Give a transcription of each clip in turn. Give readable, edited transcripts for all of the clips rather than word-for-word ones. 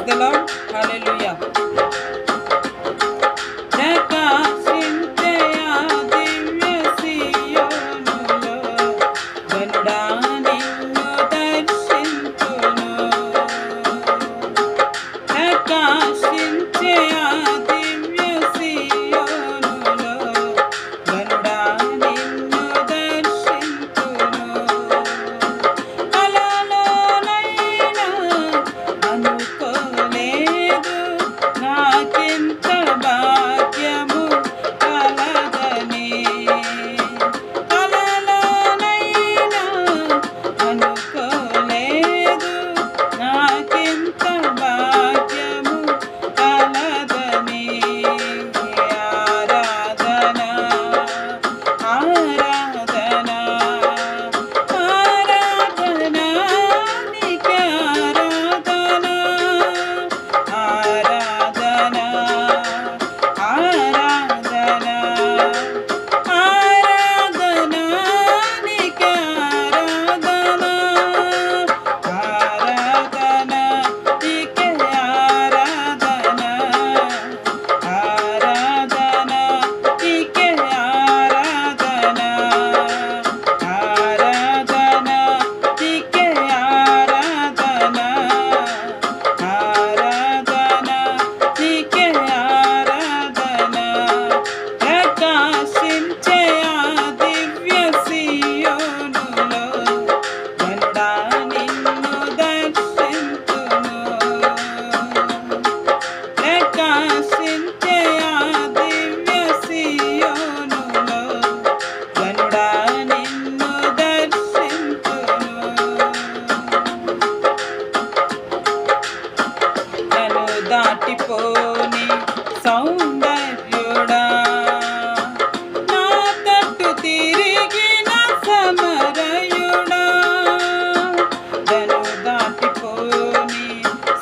The lord. హల్లెలూయా. ప్రకాశించే ఆ దివ్య సీయోనులో గనుడా నిన్ను దర్శించును. ప్రకాశించే ఆ దివ్య సీయోనులో గనుడా నిన్ను దర్శించును. కలలోనైనా అనుకోలేదు నాకింత భాగ్యము కలదని. కలలోనైనా అనుకోలేదు నాకింత భాగ్యము కలదని. ఆరాధన ఆరాధన ఆరాధన నీకే ఆరాధన. ఆరాధన ఆరాధన ఆరాధన నీకే ఆరాధన. ఆరాధన నీకే ఆరాధన. ఆరాధన నీకే ఆరాధన. ఆరాధన నీకే ఆరాధన. ఆరాధన నీకే ఆరాధన. ప్రకాశించే ఆ దివ్య సీయోనులో గనుడా నిన్ను దర్శించును. ప్రకాశించే ఆ దివ్య సీయోనులో గనుడా నిన్ను దర్శించును. నన్ను దాటిపోని సౌందర్యుడా నా తట్టు తిరిగిన సమరయుడా. నన్ను దాటిపోని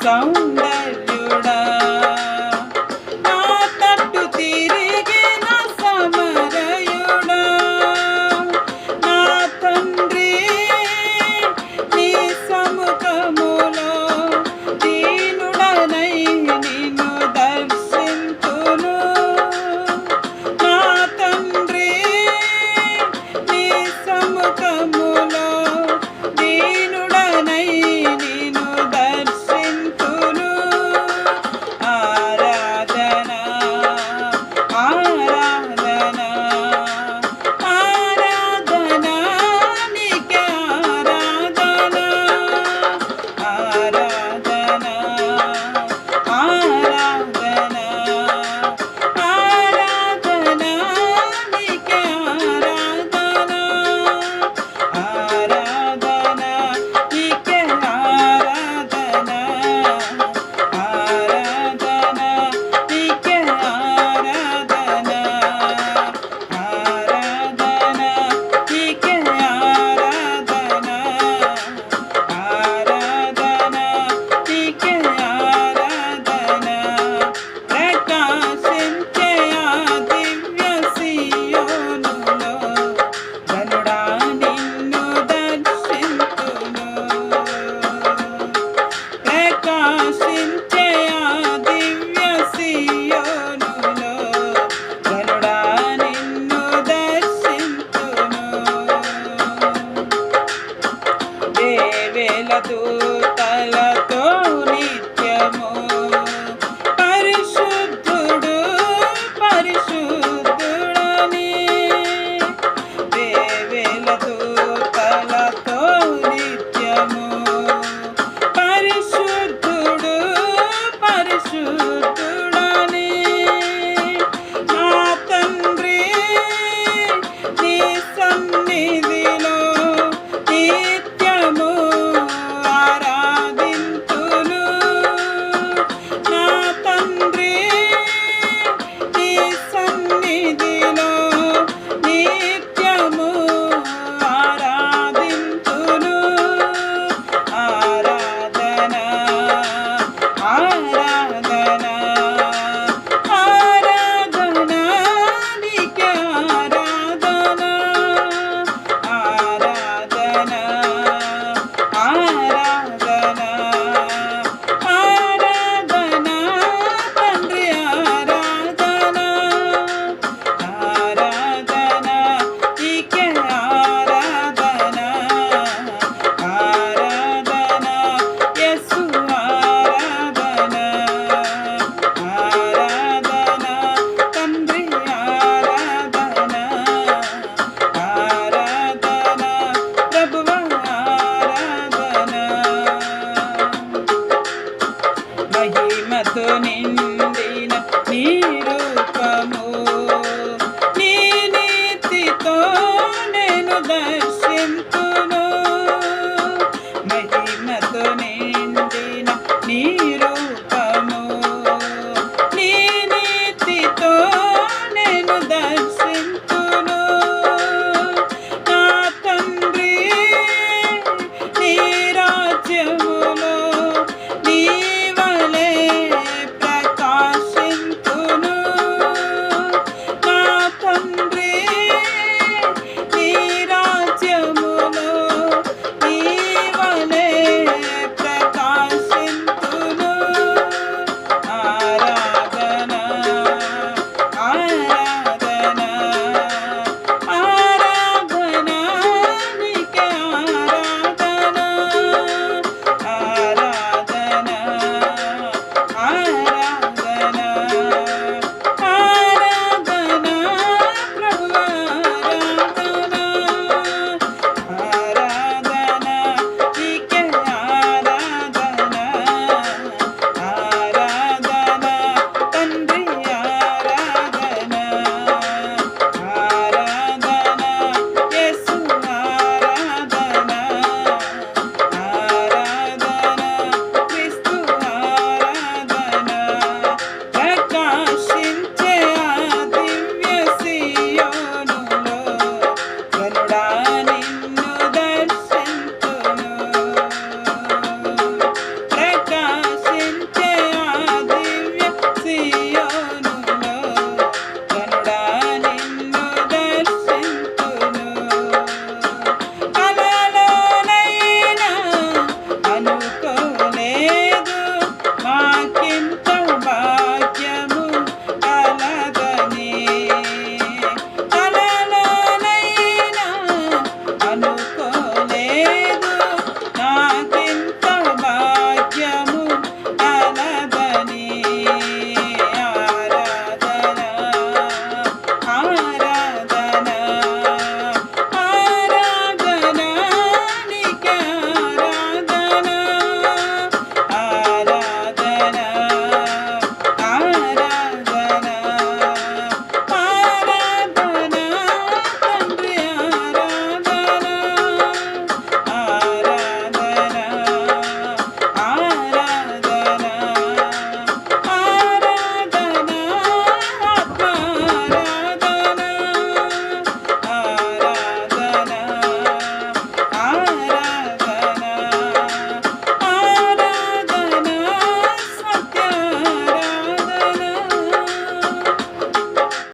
సౌందర్యుడా నా తట్టు తిరిగిన సమరయుడా. నా తండ్రి నీ సముఖములో దీనుడనై నిన్ను దర్శింతును. నా తండ్రి నీ సముఖములో దీనుడనై నిన్ను దర్శింతును. ఆరాధన ఆరాధన ఆరాధన నీకే ఆరాధన. ఆరాధన ఆరాధన ఆరాధన నీకే ఆరాధన. ఆరాధన నీకే ఆరాధన. ఆరాధన నీకే ఆరాధన. ఆరాధన నీకే ఆరాధన. ఆరాధన నీకే ఆరాధన. ప్రకాశించే ఆ దివ్య సీయోనులో గనుడా నిన్ను దర్శించును. ప్రకాశించే ఆ దివ్య సీయోనులో గనుడా నిన్ను దర్శించును. వేవేల దూతల